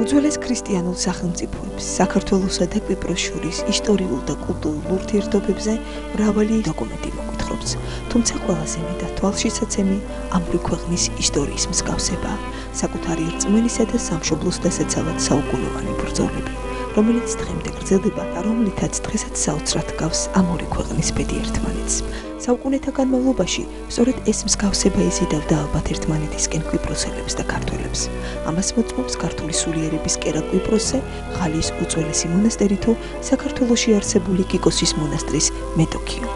უძველეს ქრისტიანულ სახელმწიფოებს, საქართველოსა და კვიპროს შორის ისტორიულ და კულტურულ ურთიერთობებზე მრავალი დოკუმენტი მოგვითხრობს. თუმცა ყველაზე მეტად თვალშისაცემი ამ ორი ქვეყნის ისტორიის მსგავსებაა, საკუთარი რწმენისა და სამშობლოს დასაცავად საუკუნოვანი ბრძოლები, რომელიც დღემდე გრძელდება და რომლითაც დღესაც საოცრად გავს ამ ორი ქვეყნის ბედი ერთმანეთს. საუკუნეთა განმავლობაში სწორედ ეს მსგავსება იზიდავდა ალბათ ერთმანეთისკენ კვიპროსელებს და ქართველებს. ამას მოწმობს ქართული სულიერების კერა კვიპროსზე, ღალის უძველესი მონასტერი თუ საქართველოში არსებული კიკოსის მონასტრის მეტოქიო.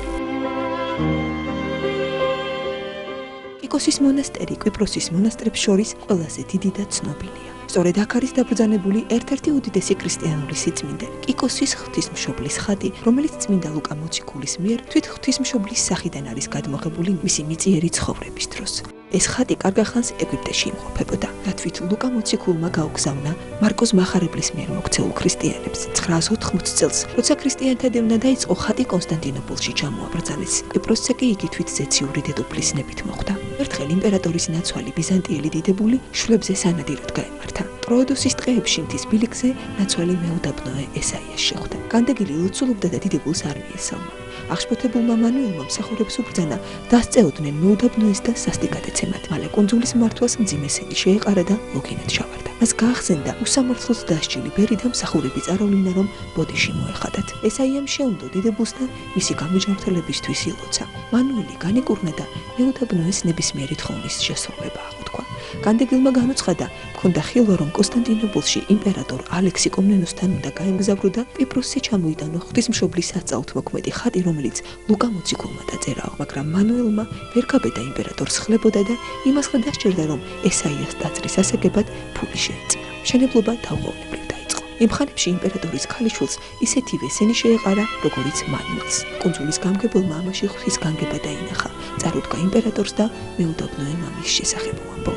კიკოსის მონასტერი კვიპროსის მონასტრებს შორის ყველაზე დიდი და ცნობილია. სწორედ აქ არის დაბრძანებული ერთ-ერთი უდიდესი ქრისტიანული სიწმინდე, კიკოსის ღვთისმშობლის ხატი, რომელიც წმინდა ლუკა მოციქულის მიერ თვით ღვთისმშობლის სახიდან არის გადმოღებული მისი მიწიერი ცხოვრების დროს. ეს ხატი კარგ ხანს ეგვიპტეში იმყოფებოდა და თვით ლუკა მოციქულმა გაუგზავნა მარკოზ მახარებლის მიერ მოქცეულ ქრისტიანებს 980 წელს, როცა ქრისტიანთა დევნა დაიწყო, ხატი კონსტანტინოპოლში ჩამოაბრძანეს. კვიპროსზე კი იგი თვით ზეციური დედოფლის ნებით მოხვდა. ერთხელ იმპერატორის ნაცვალი ბიზანტიელი დიდებული შვილებზე სანადიროდ გაემართა. ტროოდოსის დღეებში მთის ბილიკზე ნაცვალი მეუდაბნოე ესაიას შეხვდა. განდეგილი ლოცულობდა და დიდებულს არ მიესალმა. აღშფოთებულმა მანუელმა მსახურებს უბრძანა დასწეოდნენ მეუდაბნოეს და სასტიკად ეცემათ. მალე კუნძულის მართვას მძიმე სელი შეეყარა და ლოგინად ჩავარდა. მას გაახსენდა უსამართლოდ დასჯილი ბერი და მსახურები წაროვლინა, რომ ბოდიში მოეხადათ. ესაიამ შეუნდო დიდებულს და მისი გამიჯანმრთელებისთვის ილოცა. მანუელი განიკურნა და მეუდაბნოეს ნებისმიერი თხოვნის შესრულება აღუთქვა. განდეგილმა განუცხადა, მქონდა ხილვა, რომ კონსტანტინოპოლში იმპერატორ ალექსი კომნენოსთან უნდა გაემგზავრო და კვიპროსზე ჩამოიტანო ღვთისმშობლის საწაუთმოქმედი ხატი, რომელიც ლუკა მოციქულმა დაწერაო, მაგრამ მანუელმა ვერ გაბედა იმპერატორს ხლებოდა და იმას გადასჭერდა, რომ ესაიას ტაძრის ასაგებად ფული შეეწინა. მშენებლობა თავყოვნებრივ დაიწყო. იმ ხანებში იმპერატორის ქალიშვილს ისეთივე სენი შეეყარა, როგორიც მანუელს. კუნძულის გამგებელმა ამაში ღვთის განგება დაინახა, წარუდგა იმპერატორს და მეუდაბნოე მამის შესახებ უამბო.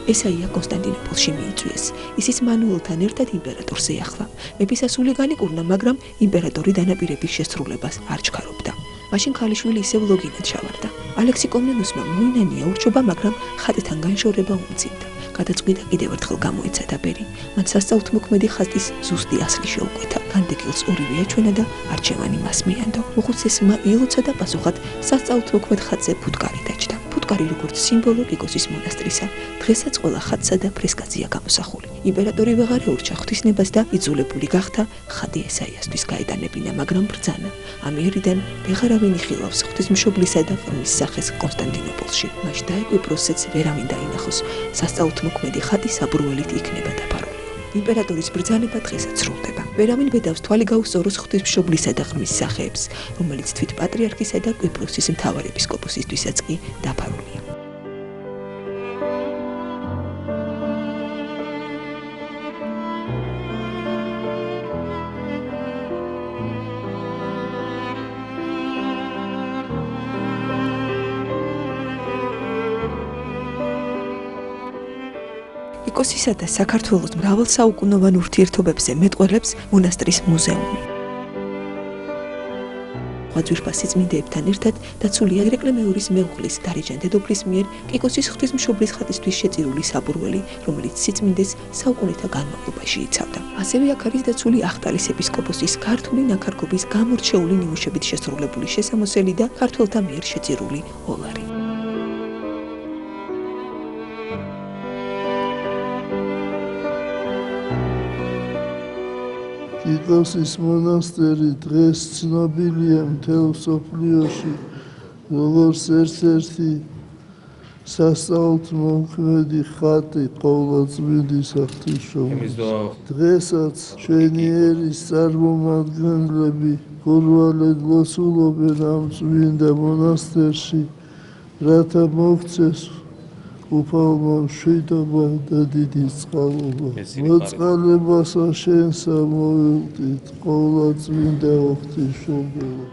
ესაია კონსტანტინოპოლში მიიწვიეს. ისიც მანუელთან ერთად იმპერატორს ეახლა. მეფის ასული განიკურნა, მაგრამ იმპერატორი დანაპირების შესრულებას არ ჩქარობდა. მაშინ ქალიშვილი ისევ ლოგინად ჩავარდა. ალექსი კომნენოსმა მოინანია ურჩობა, მაგრამ ხატთან განშორება უმძიმდა. გადაწყვიტა კიდევ ერთხელ გამოეცადა ბერი. მან სასწაუთმოქმედი ხატის ზუსტი ასლი შეუკვეთა. განდეგილს ორივე აჩვენა და არჩევანი მას მიანდო. უხუცესმა ილოცა და პასუხად სასწაუთმოქმედ ხატზე ფუტკარი დაჯდა. ფუტკარი როგორც სიმბოლო კიკოსის მონასტრისა, დღესაც ყველა ხატსა და ფრესკაზეა გამოსახული. იმპერატორი ვეღარ ეურჩა ღვთისნებას და იძულებული გახდა ხატი ესაიასთვის გაეტანებინა, მაგრამ ბრძანა. ამიერიდან ვეღარავინ იხილავს ღვთისმშობლისა და ღმერთის სახეს კონსტანტინოპოლში. მას და კვიპროსზეც ვერავინ დაინახოს. სასწაუთმოქმედი ხატი საბრუელით იქნება დაფარული. იმპერატორის ბრძანება დღესაც სრულდება. ვერავინ ბედავს თვალი გაუსწოროს ღვთისმშობლისა და ღმერთის სახეებს, რომელიც თვით პატრიარქისა და კვიპროსის მთავარ ეპისკოპოსისთვისაც კი დაფარულია. კიკოსისა და საქართველოს მრავალ საუკუნოვან ურთიერთობებზე მეტყველებს მონასტრის მუზეუმი. ძვირფას სიწმინდეებთან ერთად დაცულია ირეკლე მეორის მეუღლის დარეჯან დედოფლის მიერ კიკოსის ღვთისმშობლის ხატისთვის შეწირული საბურველი, რომელიც სიწმინდეს საუკუნეთა განმავლობაში იცავდა. ასევე აქ არის დაცული ახტალის ეპისკოპოსის ქართული ნაქარგობის გამორჩეული ნიმუშებით შესრულებული შესამოსელი და ქართველთა მიერ შეწირული ოლარი. კიკოსის მონასტერი დღეს ცნობილია მთელ მსოფლიოში, როგორც ერთ-ერთი სასწაუთმოქმედი ხატი ყოვლადწმინდის ღვთისმშობლის. დღესაც ჩვენიერის წარმომადგენლები გურვალედ ლოცულობენ ამ წმინდა მონასტერში, რათა მოქცეს უფალმა მშვიდობა და დიდი წყალობა. მოწყალებასა შენსა მოვილტით, ყოვლადწმინდა ღვთისმშობელო.